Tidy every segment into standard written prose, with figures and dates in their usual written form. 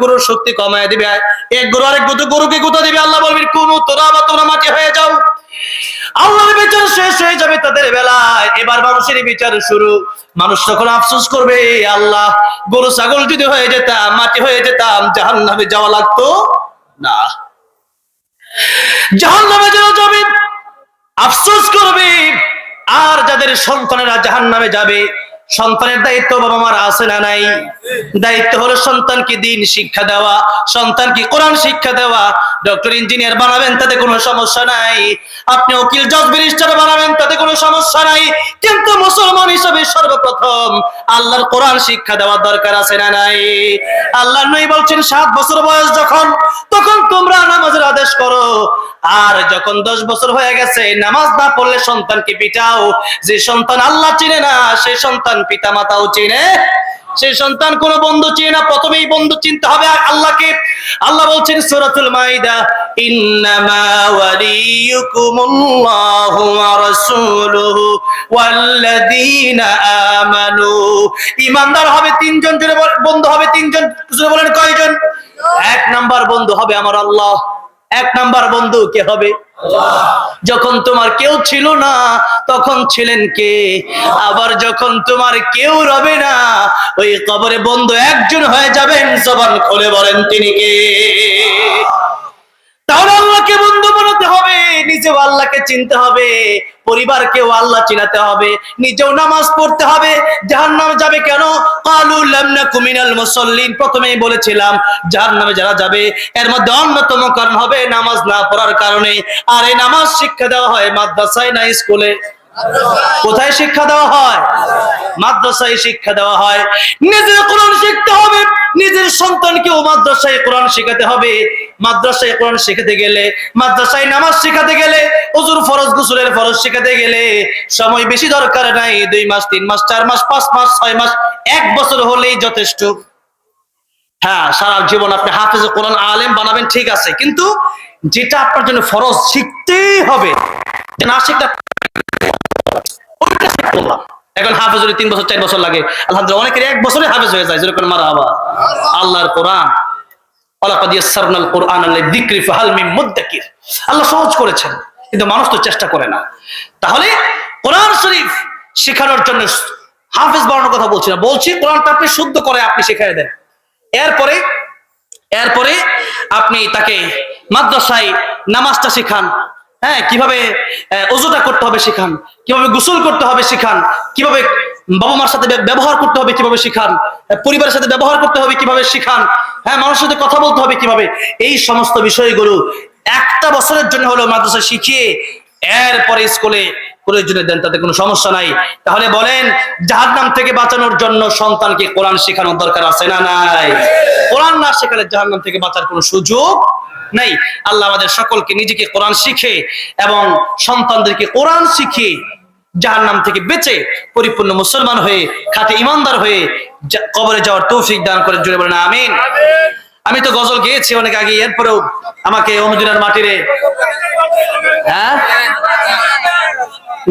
গরুর শক্তি কমায় দিবে, এক গরু আরেক গরুকে গুঁতো দিবে। আল্লাহ বলবেন কোন তোরা মাটি হয়ে যাও। আল্লাহর বিচার শেষ হয়ে যাবে তাদের বেলায়, এবার মানুষের বিচার শুরু। মানুষ তখন আফসোস করবে, আল্লাহ গরু ছাগল যদি হয়ে যেতাম, মাটি হয়ে যেতাম, জাহান্নামে যাওয়া লাগতো না। জাহান্নামে যাবে, আফসোস করবে। আর যাদের সন্তানেরা জাহান্নামে যাবে, সন্তানের দায়িত্ব বাবা মার আছে না নাই? দায়িত্ব হলো সন্তানকে দিন শিক্ষা দেওয়া, সন্তানকে কোরআন শিক্ষা দেওয়া। ডক্টর ইঞ্জিনিয়ার বানাবেন, তাতে কোনো সমস্যা নাই। আপনি উকিল জজ ব্যারিস্টার বানাবেন, তাতে কোনো সমস্যা নাই। কিন্তু মুসলমান হিসেবে সর্বপ্রথম আল্লাহর কোরআন শিক্ষা দেওয়ার দরকার আছে না নাই? আল্লাহ নবী বলছেন 7 বছর বয়স যখন, তখন তোমরা নামাজের আদেশ করো। আর যখন 10 বছর হয়ে গেছে, নামাজ না পড়লে সন্তানকে পিটাও। যে সন্তান আল্লাহ চিনে না, সেই সন্তান পিতা মাতাও চিনে, সেই সন্তান কোন বন্ধু চিনে না। প্রথমেই বন্ধু চিনতে হবে আল্লাহকে। আল্লাহ বলছেন সূরাতুল মাইদা, ইন্নামা ওয়ালিয়ুকুমুল্লাহু ওয়া রাসূলুহু ওয়াল্লাযীনা আমানু। ঈমানদার হবে 3 জন, বন্ধু হবে 3 জন। বলেন কয়জন? 1 নাম্বার বন্ধু হবে আমার আল্লাহ। 1 নাম্বার বন্ধু কে হবে? যখন তোমার কেউ ছিল না, তখন ছিলেন কে? আবার যখন তোমার কেউ রবে না, ওই কবরে বন্ধু একজন হয়ে যাবেন। জবান খুলে বলেন তিনি কে? তাহলে আল্লাহকে বন্ধু বানাতে হবে, নিজেও আল্লাহকে চিনতে হবে, পরিবারকেও আল্লাহ চিনাতে হবে, নিজেও নামাজ পড়তে হবে। জাহান্নামে যাবে কেন? ক্বালু লাম নাকু মিনাল মুসাল্লিন। প্রথমেই বলেছিলাম জাহান্নামে যারা যাবে, এর মধ্যে অন্যতম কারণ হবে নামাজ না পড়ার কারণে। আর এই নামাজ শিক্ষা দেওয়া হয় মাদ্রাসায় না স্কুলে? কোথায় শিক্ষা দেওয়া হয়? মাদ্রাসায় শিক্ষা দেওয়া হয়। নিজের কোরআন শিখতে হবে, নিজের সন্তানকেও মাদ্রাসায় কোরআন শেখাতে হবে। মাদ্রাসায় কোরআন শেখাতে গেলে, মাদ্রাসায় নামাজ শেখাতে গেলে, ওযুর ফরজ গোসলের ফরজ শেখাতে গেলে সময় বেশি দরকার নাই। 2 মাস, 3 মাস, 4 মাস, 5 মাস, 6 মাস, 1 বছর হলেই যথেষ্ট। হ্যাঁ, সারা জীবন আপনি হাফেজ কোরআন আলেম বানাবেন, ঠিক আছে, কিন্তু যেটা আপনার জন্য ফরজ শিখতেই হবে, না শিখলে এখন হাফেজ হলে 3 বছর 4 বছর লাগে। আলহামদুলিল্লাহ অনেকের 1 বছরে হাফেজ হয়ে যায়। যেরকম মারহাবা। আল্লাহর কোরআন, ওয়ালাকাদ ইয়াসসারনাল কুরআনা লিযিকরি ফাহাল মিন মুদ্দাকির। আল্লাহ সহজ করেছেন, কিন্তু মানুষ তো চেষ্টা করে না। তাহলে কোরআন শরীফ শেখানোর জন্য হাফেজ বানানোর কথা বলছি না, বলছি কোরআনটা আপনি শুদ্ধ করে আপনি শিখিয়ে দেন। এরপরে আপনি তাকে মাদ্রাসায় নামাজটা শেখান। হ্যাঁ, কিভাবে ওযুটা করতে হবে শেখান, কিভাবে গোসল করতে হবে শেখান, কিভাবে বাবা মার সাথে ব্যবহার করতে হবে কিভাবে শেখান, পরিবারের সাথে ব্যবহার করতে হবে কিভাবে শেখান, হ্যাঁ, মানুষের সাথে কথা বলতে হবে কিভাবে। এই সমস্ত বিষয়গুলো 1টা বছরের জন্য হলো মাদ্রাসা শিখিয়ে এরপরে স্কুলে প্রয়োজনে দেন, তাতে কোনো সমস্যা নাই। তাহলে বলেন, জাহান্নাম থেকে বাঁচানোর জন্য সন্তানকে কোরআন শেখানোর দরকার আছে না নাই? কোরআন না শেখালে জাহান্নাম থেকে বাঁচার কোনো সুযোগ নাই। আল্লাহ আমাদের সকলকে নিজেকে কোরআন শিখে এবং সন্তানদেরকে কোরআন শিখে জাহান্নাম থেকে বেঁচে পরিপূর্ণ মুসলমান হয়ে, খাঁটি ঈমানদার হয়ে কবরে যাওয়ার তৌফিক দান করেন। জোরে বলেন আমিন। আমি তো গজল গেয়েছি অনেক আগে, এরপরেও আমাকে মদিনার মাটিরে, হ্যাঁ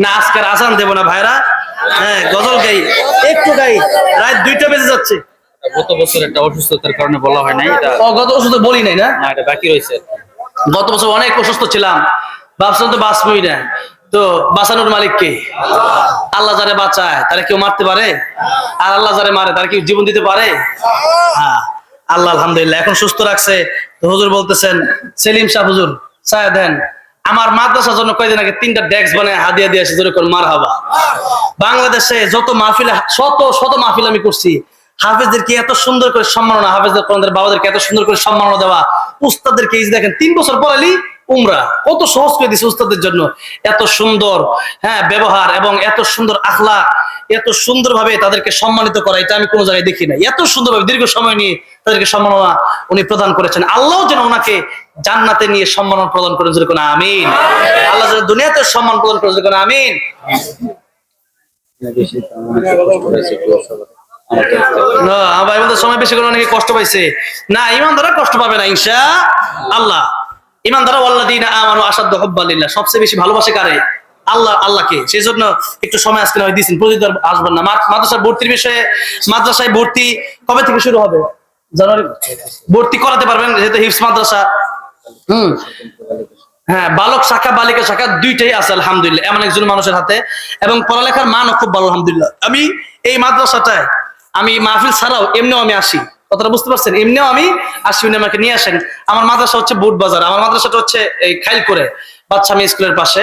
না, আজকের আজান দেব না ভাইরা। হ্যাঁ, গজল গাই, একটু গাই, রাত 2টা বেজে যাচ্ছে। গত বছর একটা অসুস্থতার কারণে বলা হয় নাই এটা। গত বছর তো বলি নাই না, এটা বাকি রয়েছে। গত বছর অনেক অসুস্থ ছিলাম, ভাবছিলাম তো বাঁচবই না। তো বাঁচানোর মালিক কে? আল্লাহ যারে বাঁচায় তারা কেউ মারতে পারে? আর আল্লাহ যারে মারে তারা কেউ জীবন দিতে পারে? হ্যাঁ, আল্লাহ আলহামদুলিল্লাহ এখন সুস্থ রাখছে। তো হুজুর বলতেছেন, সেলিম শাহ হুজুর ছায়া দেন, আমার মাদ্রাসার জন্য কয়েকদিন আগে 3টা ডেস্ক বানায় হাদিয়া দিয়ে আসে। যেরকম মারহাবা। বাংলাদেশে যত মাহফিল, শত মাহফিল আমি করছি, হাফেজদেরকে এত সুন্দর করে সম্মাননা, হাফেজদের কোরআনের বাবাদেরকে এত সুন্দর করে সম্মাননা দেওয়া, উস্তাদদেরকে এই দেখেন 3 বছর পড়ালি উমরা, কত সহজ করে দিছে উস্তাদের জন্য। এত সুন্দর, হ্যাঁ, ব্যবহার এবং এত সুন্দর আখলাক, এত সুন্দরভাবে তাদেরকে সম্মানিত করা, এটা আমি কোনো জায়গায় দেখি না। এত সুন্দরভাবে দীর্ঘ সময় নিয়ে তাদেরকে সম্মাননা উনি প্রদান করেছেন। আল্লাহ যেন ওনাকে জান্নাতে নিয়ে সম্মাননা প্রদান করেন। যেরকম আমিন। আল্লাহ যেন দুনিয়াতে সম্মান প্রদান করেন। যেরকম আমিন। সময় বেশি করে অনেকে কষ্ট পাইছে না, ঈমানদাররা কষ্ট পাবে না ইনশাআল্লাহ। ঈমানদাররা ওয়াল্লাযীনা আমানু আশাদ্দু হুব্বান লিল্লাহ, সবচেয়ে বেশি ভালোবাসে কারে? আল্লাহকে। সেই জন্য একটু সময় আজকে দিয়েছেন, প্রতিদিন আসবেন না। মাদ্রাসায় ভর্তির বিষয়ে, মাদ্রাসায় ভর্তি কবে থেকে শুরু হবে? জানুয়ারি ভর্তি করাতে পারবেন, যেহেতু হিফজ মাদ্রাসা। হ্যাঁ, বালক শাখা বালিকা শাখা দুইটাই আছে আলহামদুলিল্লাহ এমন একজন মানুষের হাতে, এবং পড়ালেখার মানও খুব ভালো আলহামদুলিল্লাহ। আমি এই মাদ্রাসাটায় আমি মাহফিল ছাড়াও এমনিও আমি আসি, কথাটা বুঝতে পারছেন, এমনিও আমি আসি, উনি আমাকে নিয়ে আসেন। আমার মাদ্রাসা হচ্ছে বুট বাজার, আমার মাদ্রাসাটা হচ্ছে এই খাইল করে বাচ্চা মেয়ে স্কুলের পাশে।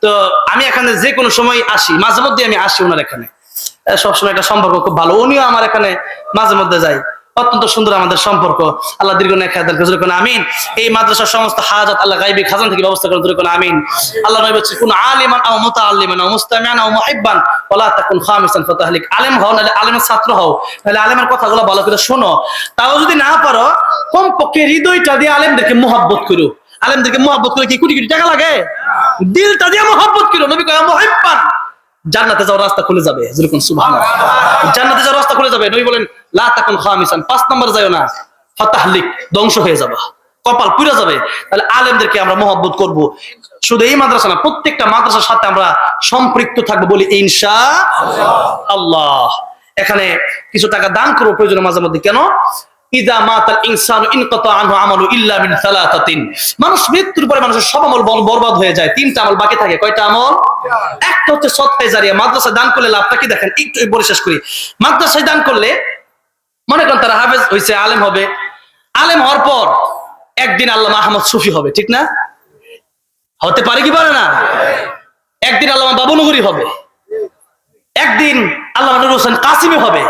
তো আমি এখানে যে কোনো সময় আসি, মাঝে মধ্যে আমি আসি ওনার এখানে, সবসময় একটা সম্পর্ক খুব ভালো, উনিও আমার এখানে মাঝে মধ্যে যাই, অত্যন্ত সুন্দর আমাদের সম্পর্ক। আল্লাহ দীর্ঘ নেক হায়াত দান করুন, আমিন। এই মাদ্রাসার সমস্ত হাজাত আল্লাহ গায়বী খাজান থেকে ব্যবস্থা করুন, আমিন। আল্লাহ নবী বলেছেন, কুন আলিমান আও মুতাআল্লিমান আও মুস্তামিআন আও মুহিব্বান ওয়ালা তাকুন খামিসান ফাতাহলিক। আলেম হও, নাহলে আলেমের ছাত্র হও, নাহলে আলেমের কথাগুলো ভালো করে শোনো। তাও যদি না পারো, কমপক্ষে হৃদয়টা দিয়ে আলেমদেরকে মুহাব্বত করো। আলেমদেরকে মুহাব্বত করে কি কোটি কোটি টাকা লাগে? দিলটা দিয়ে মুহাব্বত করো। নবী কয় মুহিব্বান, জান্নাতে যাওয়ার রাস্তা খুলে যাবে। যেরকম সুবহানাল্লাহ, জান্নাতে যাওয়ার রাস্তা খুলে যাবে। নবী বলেন লা তাকুন খামিসান, 5 নাম্বার যায়ও না, ফাতাহলিক, ধ্বংস হয়ে যাবে, কপাল পুড়ে যাবে। তাহলে আলেমদেরকে আমরা মহব্বত করব। শুধু এই মাদ্রাসা না, প্রত্যেকটা মাদ্রাসার সাথে আমরা সম্পৃক্ত থাকবো বলি ইনশাআল্লাহ। এখানে কিছু টাকা দান করবো প্রয়োজন মাঝে মধ্যে। কেন? ইযা মাতাল ইনসানু ইনকাতা আনহু আমালু ইল্লা মিন সালাসাতিন। মানুষ মৃত্যুর পরে মানুষের সব আমল বরবাদ হয়ে যায়, 3টা আমল বাকি থাকে। কয়টা আমল? একটা হচ্ছে সদকায়ে জারিয়া। মাদ্রাসায় দান করলে লাভটা কি দেখেন, একটু বলে শেষ করি। মাদ্রাসায় দান করলে মনে করেন তারা হাফেজ হয়েছে, আলেম হবে, আলেম হওয়ার পর একদিন আল্লামা আহমদ সুফি হবে, ঠিক না? হতে পারে কি পারে না? একদিন আল্লামা বাবুনগরী হবে, একদিন আল্লামা নুরুল হোসেন কাসিমি হবে,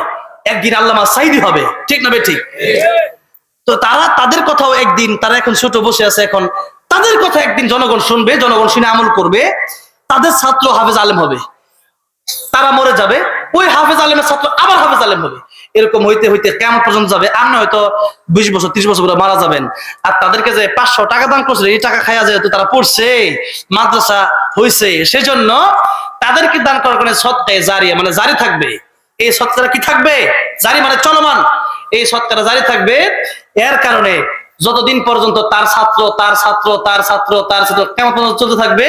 একদিন আল্লামা সাইদি হবে, ঠিক না বেঠিক? তো তারা তাদের কথাও একদিন, তারা এখন ছোট বসে আছে, এখন তাদের কথা একদিন জনগণ শুনবে, জনগণ শুনে আমল করবে, তাদের ছাত্র হাফেজ আলেম হবে। তারা মরে যাবে, ওই হাফেজ আলেমের ছাত্র আবার হাফেজ আলেম হবে। এরকম হইতে হইতে কেমন পর্যন্ত যাবে। আপনি হয়তো 20 বছর 30 বছর করে মারা যাবেন, আর তাদেরকে যে 500 টাকা দান করছিল, এই টাকা খাইয়া যেহেতু তারা পড়ছে, মাদ্রাসা হয়েছে, সেজন্য তাদেরকে দান করার কারণে সদকায়ে জারিয়া মানে জারি থাকবে। এই সদকাটা কি থাকবে? জারি মানে চলমান। এই সদকাটা জারি থাকবে। এর কারণে যতদিন পর্যন্ত তার ছাত্র তার ছাত্র তার ছাত্র তার ছাত্র কেমন পর্যন্ত চলতে থাকবে,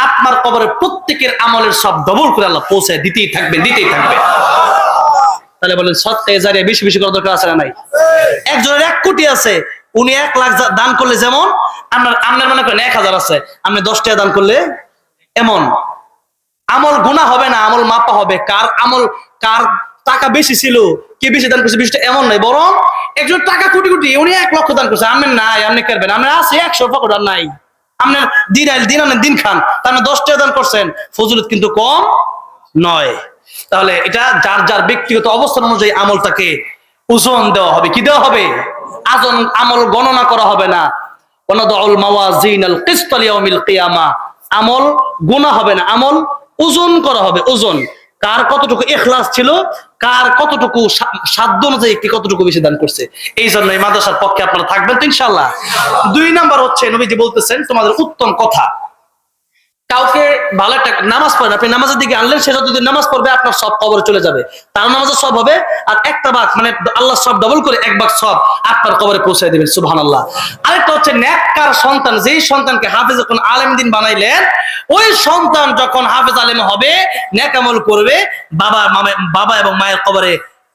আপনার কবরে প্রত্যেকের আমলের সব ডবল করে আল্লাহ পৌঁছায় দিতেই থাকবে, দিতেই থাকবে। তাহলে বলেন সদকায়ে জারিয়া বেশি বেশি করার দরকার আছে না নাই? একজনের 1 কোটি আছে, উনি 1 লাখ দান করলে যেমন, আপনার মনে করেন 1000 আছে, আপনি 10 টাকা দান করলে এমন আমল গুনাহ হবে না, আমল মাপা হবে। কার আমল, কার টাকা বেশি ছিল, কে বেশি দান করছে বিষয়টা এমন নাই, বরং একজন টাকা কোটি কোটি, উনি 1 লক্ষ দান করছে, আপনার নাই, আপনি করবেন, আপনার আছে 100 পকেট আর নাই, আপনার দিন আইল দিন আনেন দিন খান, তার 10 টাকা দান করছেন, ফজিলত কিন্তু কম নয়। তাহলে এটা যার যার ব্যক্তিগত অবস্থান অনুযায়ী আমলটাকে ওজন দেওয়া হবে। কি দেওয়া হবে? আমল গণনা করা হবে না। ওয়ানাদউল মাওয়াজিনাল কিসত লিয়াউমিল কিয়ামা, আমল গুনাহ হবে না, আমল ওজন করা হবে। ওজন, কার কতটুকু ইখলাস ছিল, কার কতটুকু সাধ্য অনুযায়ী কতটুকু বেশি দান করছে। এই জন্য এই মাদ্রাসার পক্ষে আপনারা থাকবেন তো ইনশাআল্লাহ। 2 নাম্বার হচ্ছে নবীজি বলতেছেন, তোমাদের উত্তম কথা, কাউকে ভালো একটা নামাজ পড়েন, আপনি নামাজের দিকে আনলেন, সে যদি নামাজ পড়বে আপনার সব কবরে চলে যাবে, তার নামাজের সব হবে, আর একটা ভাগ মানে আল্লাহ সব ডবল করে 1 ভাগ সব আপনার কবরে পৌঁছায় দিবেন, সুবহানাল্লাহ। আরেকটা হচ্ছে নেককার সন্তান, যেই সন্তানকে হাফেজ যখন আলেম দিন বানাইলেন, ওই সন্তান যখন হাফেজ আলেম হবে, নেক আমল করবে, বাবা এবং মায়ের কবরে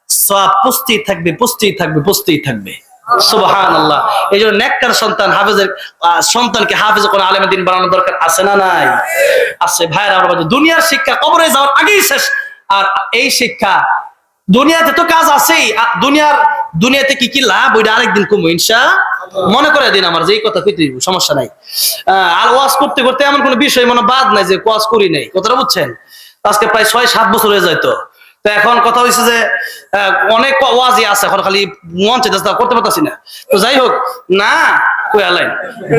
সব পুষ্টি থাকবে, পুষ্টি থাকবে, পুষ্টি থাকবে, সুবহানাল্লাহ। এই জন্য নেককার সন্তান, হাফেজের সন্তানকে হাফেজ কোন আলেমের দিন বানানোর দরকার আছে না নাই? আছে। ভাইরা আমরা দুনিয়ার শিক্ষা কবরে যাওয়ার আগেই শেষ, আর এই শিক্ষা দুনিয়াতে তো কাজ আছেই, দুনিয়াতে কি কি লাভ ওইটা আরেকদিন কমবো ইনশাআল্লাহ। মনে করে দিন আমার যে এই কথা কইতে সমস্যা নাই। আর ওয়াজ করতে করতে এমন কোনো বিষয় মনে বাদ নাই যে ওয়াজ করি নাই, কথাটা বুঝছেন? আজকে প্রায় 6-7 বছর হয়ে যায়। তো এখন কথা হয়েছে যে অনেক ওয়াজই আছে, এখন খালি মন চাইতেছে করতে পারতাছি না। তো যাই হোক, না কই আলাইন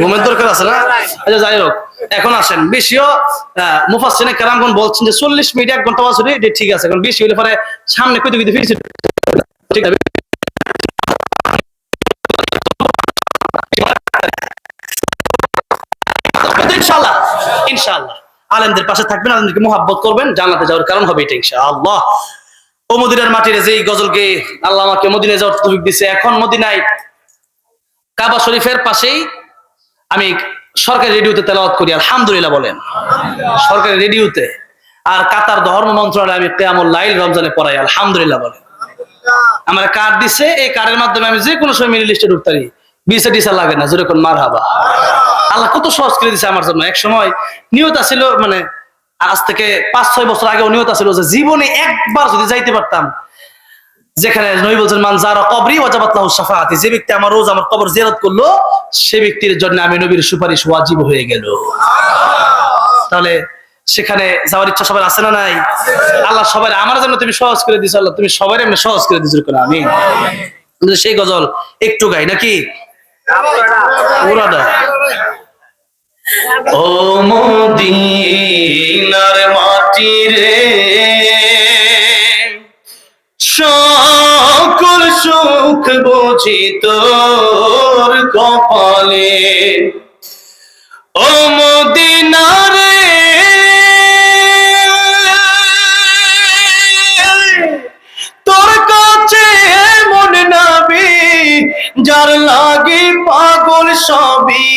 ঘুমের দরকার আছে না। আচ্ছা যাই হোক, এখন আসেন, বেশিও মুফাসসিরিনে কেরামগণ বলছেন যে 40 মিনিট 1 ঘন্টা ওয়াজ হলে এটা ঠিক আছে, এখন বেশি হলে পরে সামনে কইতে কইতে ফিরছি, ঠিক আছে? ইনশাআল্লাহ ইনশাআল্লাহ আলেমদের পাশে থাকবেন, আলেমদেরকে মুহাব্বত করবেন, জান্নাতে যাওয়ার কারণ হবে এটা ইনশাআল্লাহ। ও মদিনার মাটিরে যেই গজলকে আল্লাহ আমাকে মদিনায় যাওয়ার তৌফিক দিয়েছে, এখন মদিনায় কাবা শরীফের পাশেই আমি সরকারি রেডিওতে তেলাওয়াত করি, আলহামদুলিল্লাহ বলেন, সরকারি রেডিওতে। আর কাতার ধর্ম মন্ত্রণালয়ে আমি কিয়ামুল লাইল রমজানে পড়াই, আলহামদুলিল্লাহ বলেন। আমার কার্ড দিছে, এই কার্ডের মাধ্যমে আমি যে কোনো সময় মিনি লিস্টে ঢুকতে পারি, ভিসা টিসা লাগে না, যেরকম মারহাবা। আল্লাহ কত সহজ করে দিছে আমার জন্য। এক সময় নিয়ত ছিল, মানে আজ থেকে 5-6 বছর আগে নিয়ত ছিল যে জীবনে একবার যদি যাইতে পারতাম যেখানে নবী বলছেন মান যারা কবরি ওয়াজাবাত লাহু শাফাআতি, যে ব্যক্তি আমার রোজ আমার কবর জিয়ারত করলো সে ব্যক্তির জন্য আমি নবীর সুপারিশ ওয়াজিব হয়ে গেল। তাহলে সেখানে যাওয়ার ইচ্ছা সবার আছে না নাই? আল্লাহ সবাই আমার জন্য তুমি সহজ করে দিছো, আল্লাহ তুমি সবাই এমনি সহজ করে দিছো, আমিন। সেই গজল একটু গাই নাকি? পুরাটা ও মদিনার মাটি রে, সকল সুখ বুঝি তোর কপালে। ও মদিনা রে, তোর কাছে মন নবী যার লাগি পাগল সবই,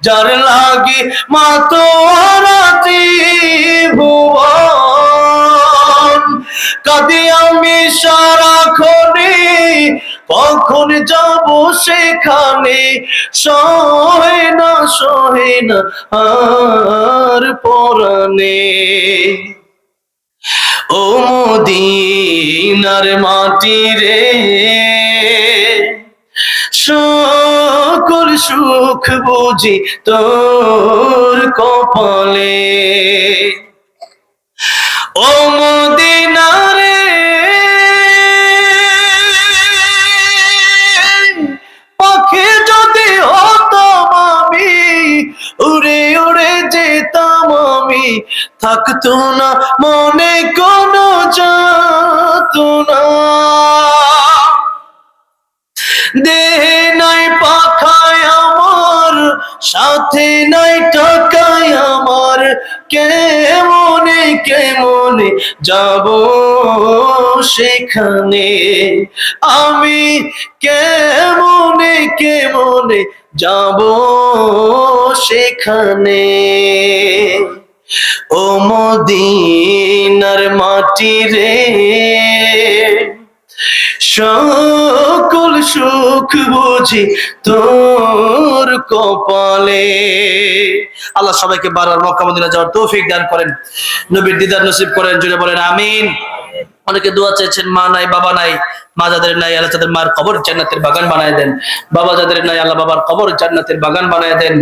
যার লাগি মাতোয়ারাতি ভুবন। কাঁদি আমি সারাক্ষণে, কখন যাব সেখানে, সহে না আর পরানে। ও মদিনার মাটি রে, সকল সুখ বুঝি তোর কপালে। ও মদিনা রে, পাখি যদি হতাম আমি, উড়ে উড়ে যেতাম আমি, থাকতো না মনে কোনো যাতনা। দেহে নাই পাখায় আমার, সাথে নাই টাকায় আমার, কেমনে কেমনে যাব সেখানে, আমি কেমনে কেমনে যাব সেখানে। ও মদিনার মাটি রে, সকল সুখ বুঝি তোর কপালে। আল্লাহ সবাইকে বারবার মক্কা মদিনা যাওয়ার তৌফিক দান করেন, নবীর দিদার নসিব করেন, জুড়ে বলেন আমিন। অনেকে দোয়া চেয়েছেন, মা নাই বাবা নাই, মা যাদের নাই আল্লাহ তাদের মার কবর জান্নাতের বাগান বানায় দেন, বাবা যাদের নাই আল্লাহ বাবার কবর জান্নাতের বাগান বানায় দেন।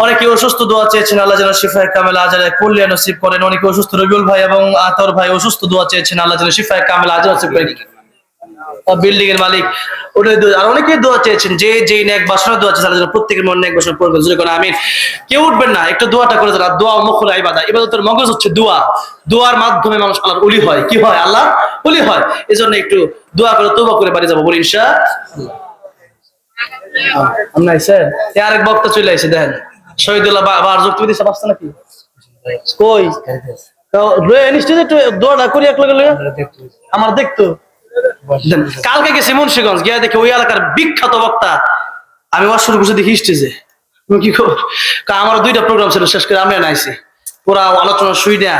অনেকে অসুস্থ দোয়া চেয়েছেন, আল্লাহ যেন শিফায়ে কামেল আজরে কল্যাণ নসিব করেন। অনেকে অসুস্থ, রবিউল ভাই এবং আতর ভাই অসুস্থ দোয়া চেয়েছেন, আল্লাহ যেন শিফায়ে কামেল আজরে নসিব করেন। বিল্ডিং এর মালিক ওটাই দোয়া, আর অনেকে দোয়া চেয়েছেন, যে যেই নেক বাসনা দোয়া চেয়েছেন আল্লাহ যেন প্রত্যেকের মনে নেক বাসনা পূরণ করেন, জোরে করে আমিন। কেউ উঠবেন না, একটু দোয়াটা করে দেন। দোয়া মুখুল ইবাদত, ইবাদতের মগজ হচ্ছে দোয়া। দোয়ার মাধ্যমে মানুষ আল্লাহর ওলি হয়। কি হয়? আল্লাহ ওলি হয়। এজন্য একটু দোয়া করে তওবা করে বাড়ি যাব, বলি ইনশাআল্লাহ। আমরা এসে আরেক বক্তা চলে আসে, দেখেন শহীদুল্লাহ বার যুক্তি দিছে, বাঁচতে নাকি কই তো নিশ্চয় একটু দোয়াটা করি এক লগে আমার দেখতো। কালকে গেছি মুন্সিগঞ্জ, গিয়া দেখি ওই এলাকার বিখ্যাত বক্তা, আমি ওয়াজ শুরু করছি দেখি স্টেজে, কি আমার 2টা প্রোগ্রাম ছিল, শেষ করে আমি নাইছি পুরা আলোচনা শুই না।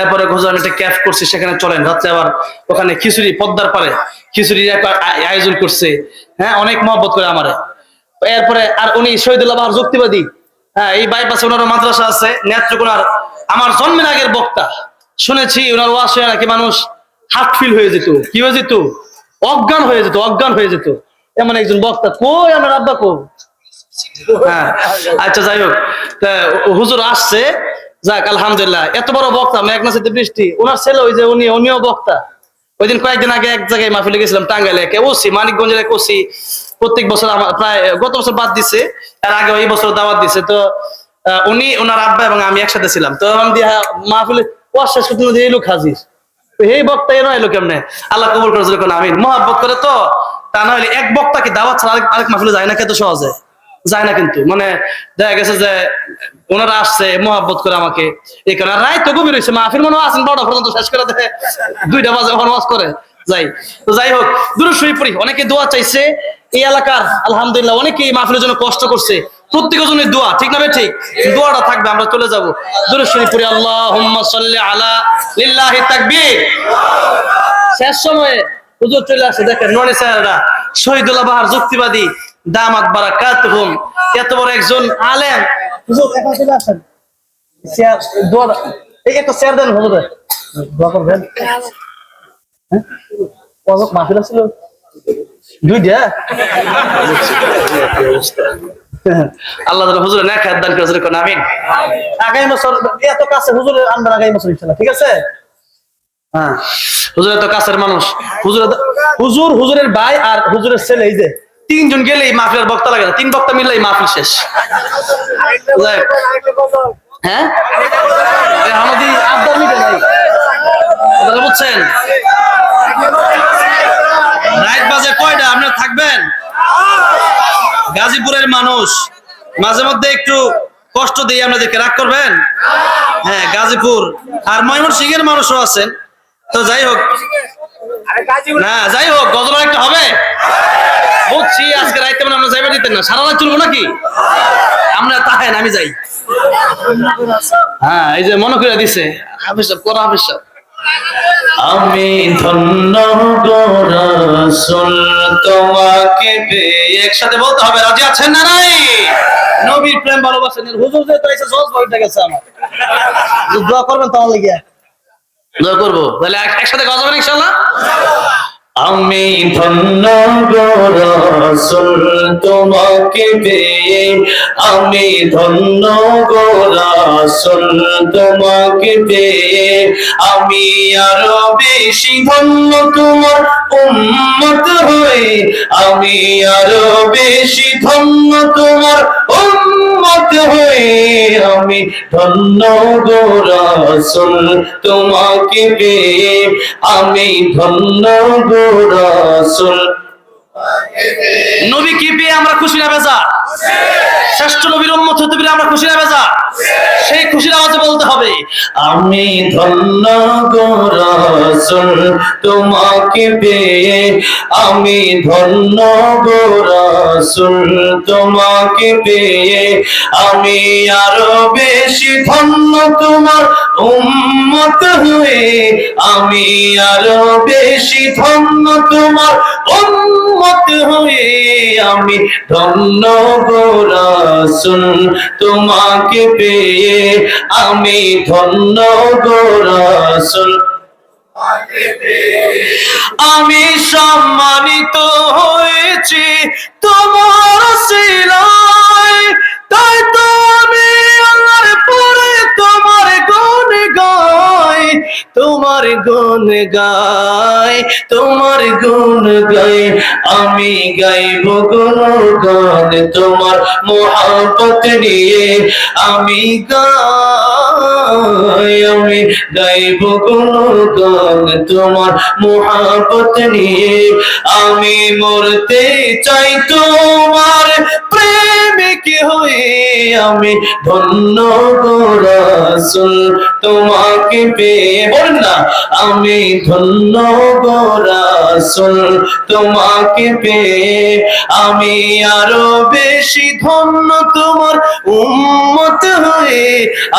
এরপরে আমি একটা ক্যাফ করছি, সেখানে চলেন রাত্রে আবার ওখানে খিচুড়ি, পদ্মার পারে খিচুড়ি আয়োজন করছে। হ্যাঁ, অনেক মহব্বত করে আমারে। এরপরে আর উনি শহীদুল্লাহ বাহার যুক্তিবাদী, হ্যাঁ, এই বাইপাসে ওনার মাদ্রাসা আছে, নেত্রকোনার, আমার জন্মের আগের বক্তা। শুনেছি ওনার ওয়াজ শুনে নাকি মানুষ হার্ট ফিল হয়ে যেত, কি হয়ে যেত, অজ্ঞান হয়ে যেত, অজ্ঞান হয়ে যেত, এমন একজন বক্তা। কই আমার আব্বা কো? হ্যাঁ, আচ্ছা, যাই হোক, হুজুর আসছে, যাক আলহামদুলিল্লাহ। এত বড় বক্তা, মেঘনা সাথে বৃষ্টি, ওনার ছেলে ওই যে উনিও বক্তা। ওই দিন কয়েকদিন আগে এক জায়গায় মাহফিলে গেছিলাম, টাঙ্গাইলে, ওসি মানিকগঞ্জের এক ওসি, প্রত্যেক বছর আমার প্রায় গত বছর বাদ দিছে, এর আগে এই বছর দাওয়াত দিছে। তো উনি, ওনার আব্বা এবং আমি একসাথে ছিলাম। তো আমি মাহফিলে ওয়াজ শেষ করতে এই লোক হাজির, এই বক্তা এর এলো কেমনে? আল্লাহ কবুল করে, যখন আমিন। মহব্বত করে তো, তা না হলে এক বক্তাকে দাওয়াত ছাড়া আরেক মাহফিলে যায় না, কত সহজে যায় না। কিন্তু মানে দেখা গেছে যে ওনারা আসছে মহব্বত করে আমাকে, এই কারণে রায় তো গভীর হয়েছে, মাহফিল মনে আসেন 12টা পর্যন্ত, শেষ করে দেখে 2টা বাজে ওয়াজ করে যাই। তো যাই হোক, দুরূদ শরীফ পড়ি। অনেকে দোয়া চাইছে এই এলাকার, আলহামদুলিল্লাহ অনেকেই মাহফিলের জন্য কষ্ট করছে, প্রত্যেকের জন্য দোয়া, ঠিক না? ঠিক, দোয়াটা থাকবে, আমরা চলে যাবো। দুরূদ শরীফ পড়ি, আল্লাহুম্মা সাল্লি আলা লিল্লাহি তাকবীর। শেষ সময়ে হুজুর চলে আসে, দেখেন ননি সাহেবরা শহীদুল্লাহ বাহার যুক্তিবাদী দামাত বারাকাতুহুম, এত বড় একজন আলেম। হুজুর এখন চলে আসেন, চেয়ার দোয়া, এই একটা চেয়ার দেন হুজুরে, দোয়া করবেন। হ্যাঁ মাহফিল ছিল দুইটা। আল্লাহ তাআলা হুজুরে নেক হায়াত দান করে, হুজুরে কোন আমিন। আগামী বছর এত কাছে হুজুরে আনবেন, আগামী বছর ইনশাআল্লাহ, ঠিক আছে? হ্যাঁ, হুজুর এত কাছের মানুষ, হুজুরের ভাই আর হুজুরের ছেলে, এই যে তিনজন গেলেই মাহফিলের বক্তা লাগে না, 3 বক্তা মিললেই মাহফিল শেষ। হ্যাঁ আমাদের আড্ডা মিটে নাই, আপনারা বুঝছেন? রাত বাজে কয়টা, আপনারা থাকবেন? গাজীপুরের মানুষ মাঝে মধ্যে একটু কষ্ট দিয়ে আপনাদেরকে, রাগ করবেন? হ্যাঁ, গাজীপুর আর ময়মনসিংহের মানুষও আছেন, তো যাই হোক না, যাই হোক গজল একটা হবে বুঝছি। আজকে রাইতে মানে আমরা যাইবা দিতেন না, সারা রাত চলবো নাকি? আমরা তাহেন, আমি যাই। হ্যাঁ, এই যে মনে করে দিছে হাফিজ সাহেব, কোন হাফিজ সাহেব? আমি ধন্য গো রাসূল তোমাকে পেয়ে, একসাথে বলতে হবে, রাজি আছেন না নাই? নবীর প্রেম ভালোবাসেন, হুজুর যে তাইছে সহজ ভাবে গেছে, আমার দোয়া করবেন তোমার লাগিয়া, দোয়া করবো, তাহলে একসাথে গাওয়া যাবে ইনশাআল্লাহ। আমি ধন্য গো রাসূল তোমাকে পেয়ে, আমি ধন্য গো রাসূল তোমাকে পেয়ে, আমি আরো বেশি ধন্য তোমার উম্মত হয়ে, আমি আরো বেশি ধন্য তোমার উম্মত হয়ে, আমি ধন্য গো রাসূল তোমাকে পেয়ে, আমি ধন্য গো রাসূল। নবী কি পেয়ে আমরা খুশি না বেজার? শ্রেষ্ঠ নবীর উম্মত হতে পেরে আমরা খুশি না বেজার? সেই খুশির আওয়াজে বলতে হবে, আমি ধন্য গো রাসূল তোমাকে পেয়ে, আমি ধন্য গো রাসূল তোমাকে পেয়ে, আমি আরো বেশি ধন্য তোমার উম্মত হয়ে, আমি আরো বেশি ধন্য তোমার উম্মত হয়ে, আমি ধন্য গো রাসূল তোমাকে পেয়ে, আমি ধন্য গো রাসূল। আমি সম্মানিত হয়েছি তোমার সিলায়, তাই তো আমি আল্লাহর পরে তোমার গুণ গাই, তোমার গুণ গাই, তোমার গুণ গাই। আমি গাইব গুণগান তোমার মহব্বত নিয়ে, আমি গাই, আমি গাইব গুণগান তোমার মহব্বত নিয়ে, আমি মরতে চাই তোমার প্রেমিক হয়ে, আমি ধন্য গো রাসূল তোমাকে পেয়ে, বলেন না, আমি ধন্য গো রাসূল তোমাকে পেয়ে, আমি আরো বেশি ধন্য তোমার উম্মত হয়ে,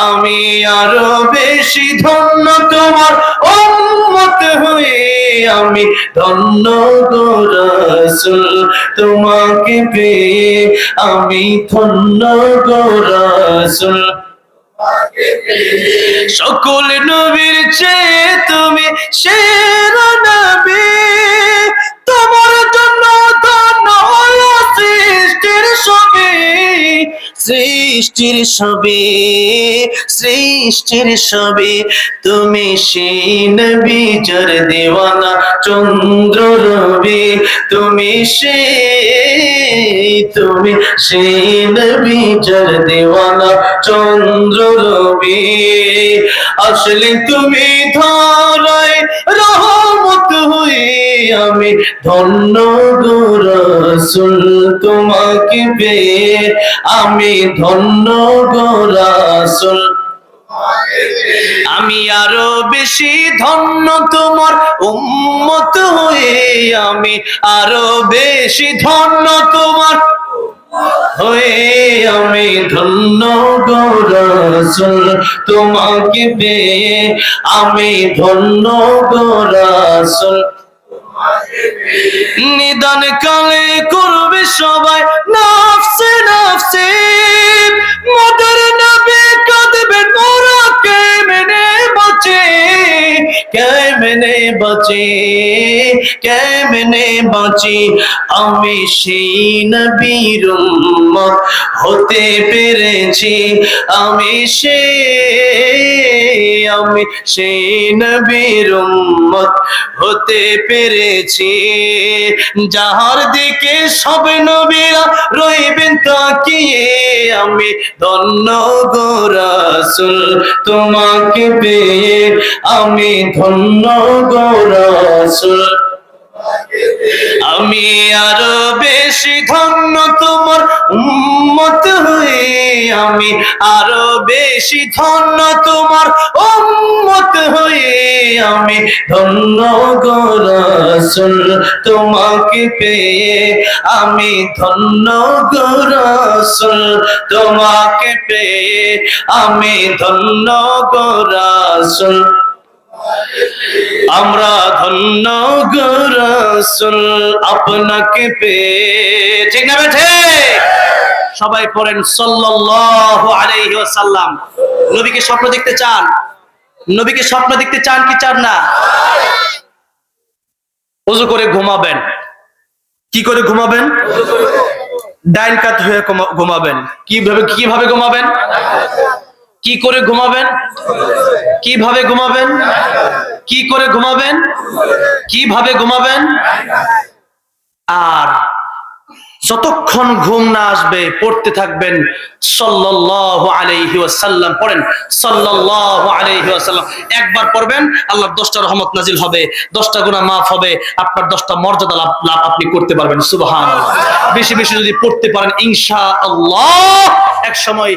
আমি আরো বেশি ধন্য তোমার উম্মত হয়ে, আমি ধন্য গো রাসূল তোমাকে পেয়ে, আমি ধন্য গো রাসূল। সকল নবীর চেয়ে তুমি সেরা নবী, তোমার জন্য ধন্য হলো সৃষ্টির সবই, সৃষ্টির সবই, সৃষ্টির সবই। তুমি সেই নবী যার দেওয়ানা চন্দ্র রবি, তুমি সেই নবী যার দেওয়ানা চন্দ্র রবি। আসলে তুমি ধরায় রহমত হয়ে, আমি ধন্য গো রাসূল তোমাকে পেয়ে, আমি ধন্য গো রাসূল। আমি আরো বেশি ধন্য তোমার উম্মত হয়ে, আমি আরো বেশি ধন্য তোমার হয়ে, আমি ধন্য গো রাসূল তোমাকে পেয়ে, আমি ধন্য গো রাসূল। নিদান কালে করবে সবাই নাফসে নাফসে, মদর নবী কাঁদবেন মোরা কেমনে বাঁচে, কেমনে বাঁচে, কেমনে বাঁচি। আমি সেই নবীর উম্মত হতে পেরেছি, আমি সেই নবীর উম্মত হতে পেরেছি। যাহার দিকে সব নবীরা রইবেন তাকিয়ে, আমি ধন্য গো রাসূল তোমাকে পেয়ে, আমি ধন্য গো রাসূল। আমি আরো বেশি ধন্য তোমার উম্মত হয়ে, আমি আরো বেশি ধন্য তোমার উম্মত হয়ে, আমি ধন্য গো রাসূল তোমাকে পেয়ে, আমি ধন্য গো রাসূল তোমাকে পেয়ে, আমি ধন্য গো রাসূল। আমরা ধন্য গো রাসূল আপনাকে পেয়ে। ঠিক না বেঠে? সবাই পড়েন সাল্লাল্লাহু আলাইহি ওয়াসাল্লাম। নবীকে স্বপ্ন দেখতে চান? নবীকে স্বপ্ন দেখতে চান কি চান না? ওযু করে ঘুমাবেন। কি করে ঘুমাবেন? ডাইন কাত হয়ে ঘুমাবেন। কিভাবে ঘুমাবেন? কি করে ঘুমাবেন? কিভাবে ঘুমাবেন? কি করে ঘুমাবেন? কিভাবে ঘুমাবেন? আর যতক্ষণ ঘুম না আসবে পড়তে থাকবেন সাল্লাল্লাহু আলাইহি ওয়াসাল্লাম। পড়েন সাল্লাল্লাহু আলাইহি ওয়াসাল্লাম। একবার পড়বেন, আল্লাহর 10টা রহমত নাজিল হবে, 10টা গুনাহ মাফ হবে, আপনার 10টা মর্যাদা লাভ আপনি করতে পারবেন। সুবহানাল্লাহ। বেশি বেশি যদি পড়তে পারেন ইনশাআল্লাহ এক সময়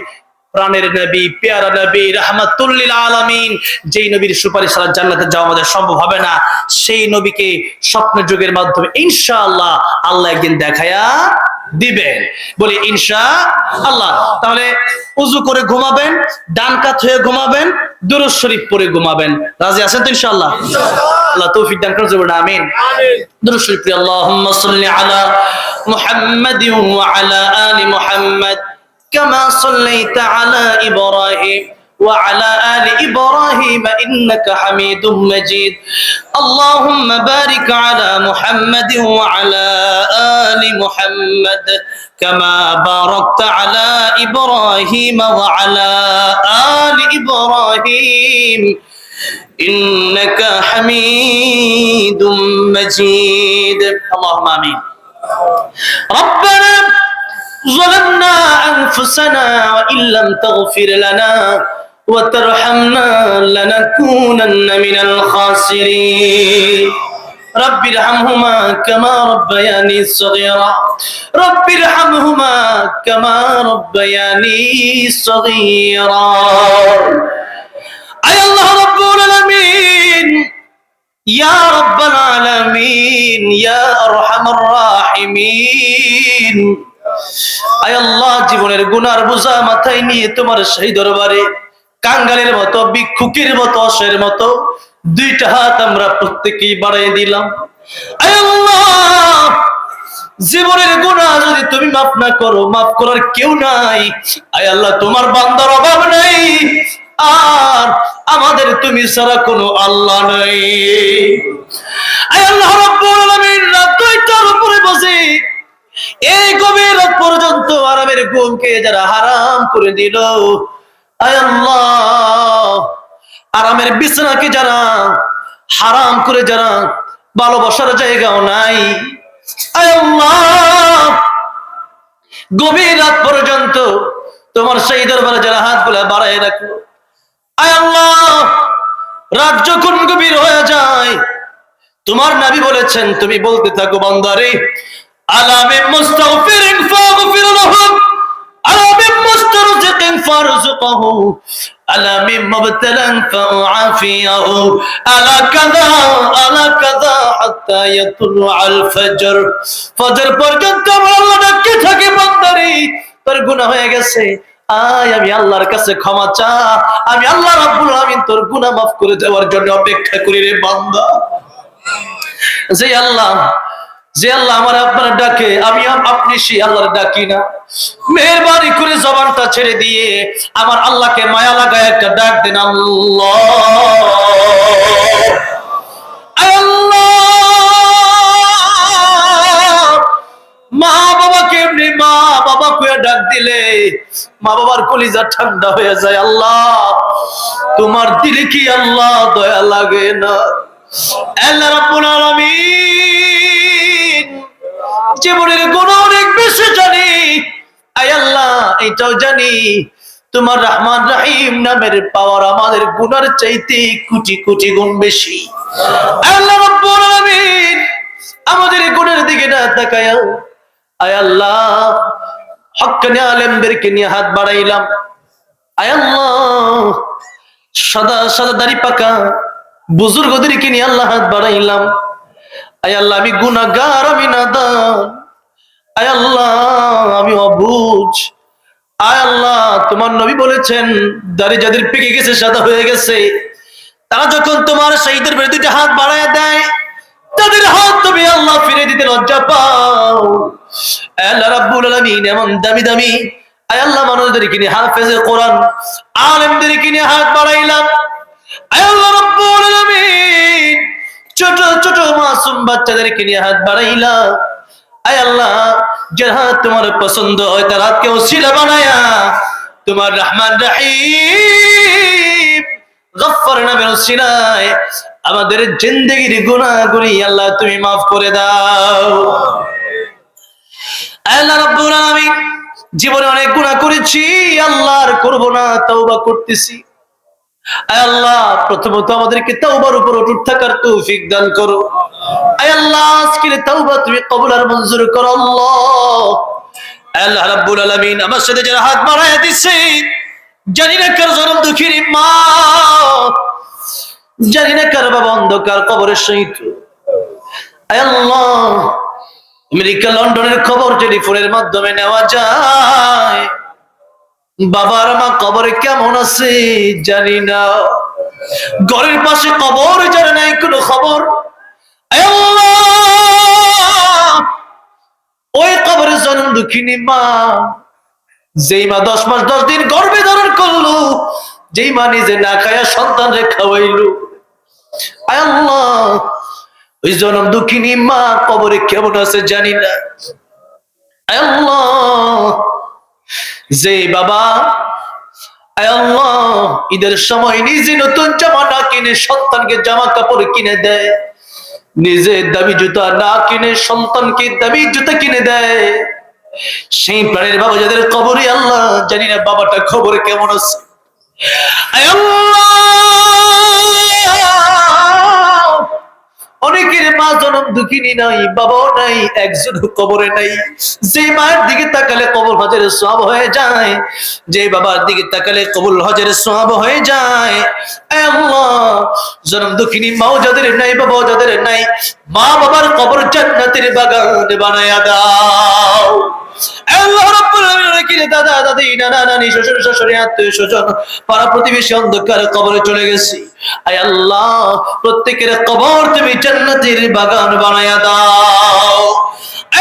প্রাণের নবী, পেয়ারা নবী, রাহমাতুল লিল আলামিন, যেই নবীর সুপারিশ ছাড়া জান্নাতে যাওয়া আমাদের সম্ভব হবে না, সেই নবীকে স্বপ্ন যুগের মাধ্যমে ইনশাআল্লাহ আল্লাহ একদিন দেখায়া দিবেন। বলি ইনশাআল্লাহ। তাহলে ওযু করে ঘুমাবেন, ডান কাত হয়ে ঘুমাবেন, দুরূদ শরীফ পড়ে ঘুমাবেন। রাজি আছেন তো ইনশাআল্লাহ? আল্লাহ তৌফিক দান করুন, বলুন আমিন। দুরূদ শরীফ পড়ি। আল্লাহুম্মা সাল্লি আলা মুহাম্মাদিন ওয়া আলা আলি মুহাম্মাদ كما صليت على إبراهيم وعلى آل إبراهيم إنك حميد مجيد اللهم بارك على محمد وعلى آل محمد كما باركت على إبراهيم وعلى آل إبراهيم إنك حميد مجيد اللهم آمين ربنا ظلمنا أنفسنا وإن لم تغفر لنا وترحمنا لنكونن من الخاسرين رب ارحمهما كما ربياني صغيرا رب ارحمهما كما ربياني صغيرا أي الله رب العالمين يا رب العالمين يا أرحم الراحمين আয় আল্লাহ, জীবনের গুনার বোঝা মাথায় নিয়ে তোমার সেই দরবারে কাঙ্গালের মতো, ভিক্ষুকের মতো, অসহায়ের মতো দুইটা হাত আমরা প্রত্যেকেই বাড়াই দিলাম। আয় আল্লাহ, জীবনের গুনাহ যদি তুমি মাফ না করো, মাফ করার কেউ নাই। আয় আল্লাহ, তোমার বান্দার অভাব নাই, আর আমাদের তুমি ছাড়া কোনো আল্লাহ নাই। আয় আল্লাহ রাব্বুল আলামিন, রাত 2টার উপরে বসে এই গভীর রাত পর্যন্ত আরামের ঘুমকে যারা হারাম করে দিল, আয় আল্লাহ, আরামের বিছানাকে যারা হারাম করে, যারা ভালোবাসার জায়গাও নাই, আয় আল্লাহ, গভীর রাত পর্যন্ত তোমার সেই দরবারে যারা হাতগুলা বাড়ায় রাখলো, আয় আল্লাহ, রাত যখন গভীর হয়ে যায় তোমার নবী বলেছেন, তুমি বলতে থাকো বান্দারে আলামে মুস্তাগফিরিন ফাগফির লাহু আলামে মুস্তারজিকিন ফারজুকহু আলামে মুবতালান ফাআফিয়াহু আলা কাযা হাত্তা ইয়াতুলআল ফজর। ফজর পর্যন্ত আল্লাহ ডাকতে থাকে, বান্দারে তোর গুনাহ হয়ে গেছে, আয় আমি আল্লাহর কাছে ক্ষমা চা, আমি আল্লাহ রাব্বুল আলামিন তোর গুনাহ মাফ করে দেওয়ার জন্য অপেক্ষা করি রে বান্দা। যে আল্লাহ আমার আপনার ডাকে আমি আপনি সেই আল্লাহর ডাকি না, মেহেরবানি করে জবানটা ছেড়ে দিয়ে আমার আল্লাহকে মায়া লাগায় একটা ডাক দেন, আল্লাহ আল্লাহ। মা বাবাকে এমনি মা বাবা কইয়া ডাক দিলে মা বাবার কলিজা ঠান্ডা হয়ে যায়। আল্লাহ তোমার দিলে কি আল্লাহ দয়া লাগে না? আল্লাহ রাব্বুল আলামিন জীবনের গুনাহ অনেক বেশি জানি, আয় আল্লাহ এটাও জানি তোমার রহমান রহিম নামের পাওয়ার আমাদের গুনার চাইতে কোটি কোটি গুণ বেশি। আল্লাহ রাব্বুল আলামিন আমাদের গুনার দিকে না তাকায়া, আয় আল্লাহ হক্কানি আলেমদেরকে নিয়ে হাত বাড়াইলাম, আয় আল্লাহ সাদা সাদা দাড়ি পাকা বুজুর্গদেরকে নিয়ে আল্লাহ হাত বাড়াইলাম, আয় আল্লাহ আমি গুনাহগার, আমি নাদান, আয় আল্লাহ আমি অবুঝ। আয় আল্লাহ তোমার নবী বলেছেন দাড়ি যাদের পেকে গেছে, সাদা হয়ে গেছে, তারা যখন তোমার শহীদের বিরুদ্ধে দুইটা হাত বাড়ায় দেয় তাদের হাত তুমি আল্লাহ ফিরে দিতে লজ্জা পাও। আল্লাহ রাব্বুল আলামিন এমন দামি দামি আয় আল্লাহ মানুষদেরকে নিয়ে হাফেজে কোরআন আলেমদেরকে নিয়ে হাত বাড়াইলাম, আয় আল্লাহ রাব্বুল আলামিন ছোট ছোট মাসুম বাচ্চাদেরকে নিয়ে হাত বাড়াইলাম, আয় আল্লাহ যার হাত তোমার পছন্দ হয় তার হাতকে ওসিলা বানায়া তোমার রহমান রহিম গফফার নামের ওসিলায় আমাদের জিন্দেগির গুনাহগুলি আল্লাহ তুমি মাফ করে দাও। আল্লাহ রাব্বুল আলামিন জীবনে অনেক গুনাহ করেছি, আল্লাহ আর করব না, তওবা করতেছি। আয় আল্লাহ প্রথমত আমাদেরকে তওবার উপর অটুট থাকার তৌফিক দান করো। আয় আল্লাহ আজকের তওবা তুমি কবুল আর মঞ্জুর করো আল্লাহ। আল্লাহ রাব্বুল আলামিন আমার সাথে যারা হাত বাড়ায় দিছে জানি না কার জনম দুঃখীর মা, জানি না কার বাবা অন্ধকার কবরের সহিত। আয় আল্লাহ আমেরিকা লন্ডনের খবর টেলিফোনের মাধ্যমে নেওয়া যায়, বাবার মা কবরে কেমন আছে জানি না, ঘরের পাশে কবর জানে নাই কোনো খবর। আয় আল্লাহ ওই কবরে জনম দুঃখিনী মা, যেই মা 10 মাস 10 দিন গর্ভে ধারণ করলো, যেই মা নিজে না খায়া সন্তানরে খাওয়াইলো, আয় আল্লাহ ওই জনম দুঃখিনী মা কবরে কেমন আছে জানি না। আয় আল্লাহ যে বাবা আয় আল্লাহ ঈদের সময় নিজে নতুন জামা না কিনে সন্তানকে জামা কাপড় কিনে দেয়, নিজে দামি জুতা না কিনে সন্তানকে দামি জুতা কিনে দেয়, সেই প্রাণের বাবা যাদের কবরে আল্লাহ জানি না বাবাটা খবরে কেমন আছে। আয় আল্লাহ অনেকের মা জনম দুঃখিনী নাই, বাবাও নাই, একজন কবরে নাই, যে মায়ের দিকে তাকালে কবর হজের সওয়াব হয়ে যায়, যে বাবার দিকে তাকালে কবুল হজের সওয়াব হয়ে যায়। আয় আল্লাহ জনম দুঃখিনী মাও যাদের নাই, বাবাও যাদের নাই, মা বাবার কবর জান্নাতের বাগান বানায়া দাও। আল্লাহ রাব্বুল আলামিন দাদা দাদি নানা নানি শ্বশুর শাশুড়ি আত্মীয় স্বজন পাড়া প্রতিবেশী অন্ধকার কবরে চলে গেছি, আয় আল্লাহ প্রত্যেকের কবর তুমি জান্নাতের বাগান বানায়া দাও।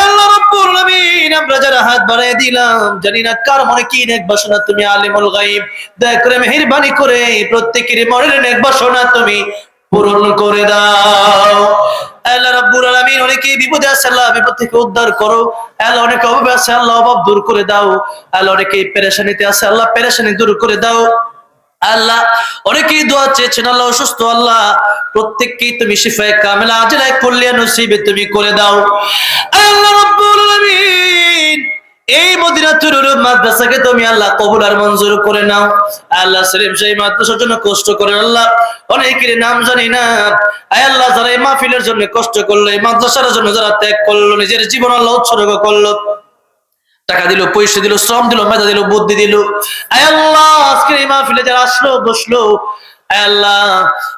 আল্লাহ রাব্বুল আলামিন আমরা যারা হাত বাড়ায় দিলাম জানি না কার মনে কি নেক বাসনা, তুমি আলিমুল গায়ব, দয়া করে মেহেরবানি করে প্রত্যেকের মনের নেক বাসনা তুমি পূরণ করে দাও। আল্লাহ রাব্বুল আলামিন অনেকে বিপদে আছে, আল্লাহ বিপদ থেকে উদ্ধার করো। আল্লাহ অনেকে অভাবে আছে, আল্লাহ অভাব দূর করে দাও। আল্লাহ অনেকে পেরেশানিতে আছে, আল্লাহ পেরেশানি দূর করে দাও। আল্লাহ অনেকেই দোয়া চেয়েছেন, আল্লাহ অসুস্থ, আল্লাহ প্রত্যেককেই তুমি শিফায়ে কামিলা আজলায় কল্যাণ নসিবে তুমি করে দাও। আল্লাহ রাব্বুল আলামিন এই মদিনাতুর মাদ্রাসাকে তুমি আল্লাহ কবুল আর মঞ্জুর করে নাও। আল্লাহ সেলিম সেই মাদ্রাসার জন্য কষ্ট করেন, আল্লাহ অনেকের নাম জানি না, আয় আল্লাহ যারা এই মাহফিলের জন্য কষ্ট করলো, এই মাদ্রাসার জন্য যারা ত্যাগ করলো, নিজের জীবন আল্লাহ উৎসর্গ করলো, টাকা দিল, পয়সা দিল, শ্রম দিল, মেধা দিল, বুদ্ধি দিল, আয় আল্লাহ আজকের এই মাহফিলে যারা আসলো বসলো, আয় আল্লাহ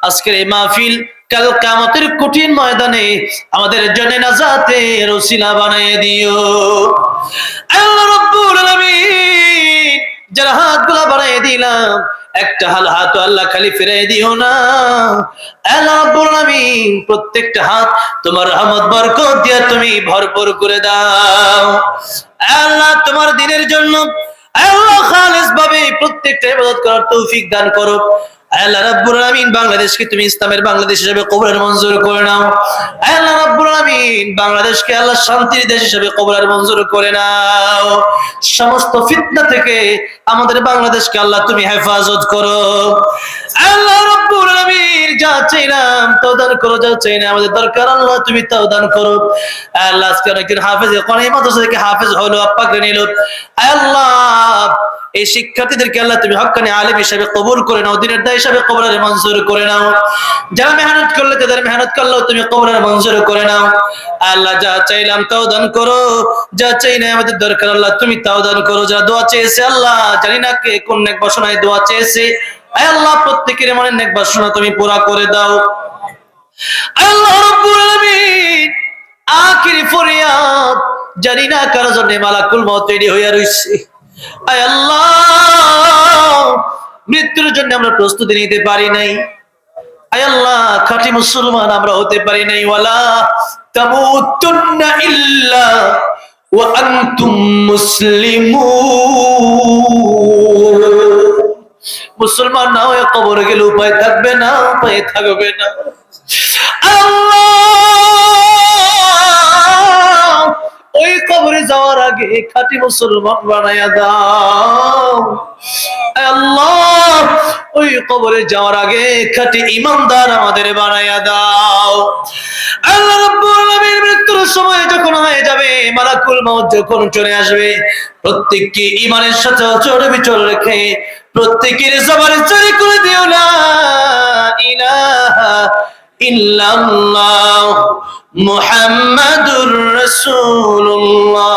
আজকের এই মাহফিল কাল কিয়ামতের কঠিন ময়দানে আমাদের জন্য নাজাতের ওসিলা বানিয়ে দিও। আল্লাহ রাব্বুল আলামিন যারা হাতগুলা বাড়াই দিলাম একটা হাত আল্লাহ খালি ফিরাই দিও না। আল্লাহ রাব্বুল আলামিন প্রত্যেকটা হাত তোমার রহমত বরকত দিয়ে তুমি ভরপুর করে দাও। আল্লাহ তোমার দিনের জন্য আল্লাহ খালিস ভাবে প্রত্যেকটা ইবাদত করার তৌফিক দান করো। আল্লাহ রাব্বুল আলামিন বাংলাদেশকে তুমি ইসলামের বাংলাদেশ হিসেবে কবুল মঞ্জুর করে নাও। আল্লাহ রাব্বুল আলামিন বাংলাদেশকে আল্লাহ শান্তির দেশ হিসেবে কবুল মঞ্জুর করে নাও। সমস্ত ফিতনা থেকে আমাদের বাংলাদেশকে আল্লাহ তুমি হেফাজত করো। আল্লাহ রাব্বুল আলামিন যা চাইলাম তাও দান করো, যা চাই না আমাদের দরকার আল্লাহ তুমি তাও দান করো। আল্লাহ আজকে অনেকজন হাফেজ কোরআন মাদ্রাসা থেকে হাফেজ হলো, আপাকে নিল। আল্লাহ এই শিক্ষার্থীদেরকে আল্লাহ তুমি হক্কানি আলেম হিসেবে কবুল করে নাও, দিনের দায় হিসেবে কবুলের মঞ্জুর করে নাও। যারা মেহনত করলে তাদের মেহনত করলেও তুমি কবুলের মঞ্জুর করে নাও। আল্লাহ যা চাইলাম তাও দান করো, যা চাই না আমাদের দরকার আল্লাহ তুমি তাও দান করো। যারা দোয়া চেয়েছে আল্লাহ জানি না কে কোন নেক বাসনায় দোয়া চেয়েছে, আল্লাহ প্রত্যেকের মনের নেক বাসনা তুমি পুরা করে দাও। আল্লাহ রাব্বুল আলামিন আখিরি ফরিয়াদ, জানি না কার জন্য মালাকুল মউত তৈরি হইয়া রইছে। আয় আল্লাহ মৃত্যুর জন্য আমরা প্রস্তুতি নিতে পারি নাই। আয় আল্লাহ খাঁটি মুসলমান আমরা হতে পারি নাই। ওয়ালা তামুতুন্না ইল্লা ওয়া আনতুম মুসলিমুন। মুসলমান না হয়ে কবরে গেলে উপায় থাকবে না, উপায় থাকবে না। আল্লাহ ওই কবরে যাওয়ার আগে খাঁটি মুসলমান বানায়া দাও। আল্লাহ ওই কবরে যাওয়ার আগে খাঁটি ইমানদার আমাদের বানায়া দাও। আল্লাহ রাব্বুল আলামিন মৃত্যুর সময় যখন হয়ে যাবে, মালাকুল মউত যখন চলে আসবে, প্রত্যেককে ঈমানের সাথে অচল বিচল রেখে প্রত্যেকের জবানে চুরি করে দিও লা ইলাহা ইল্লাল্লাহ মুহাম্মাদুর রাসূলুল্লাহ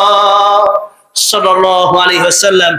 সাল্লাল্লাহু আলাইহি ওয়াসাল্লাম।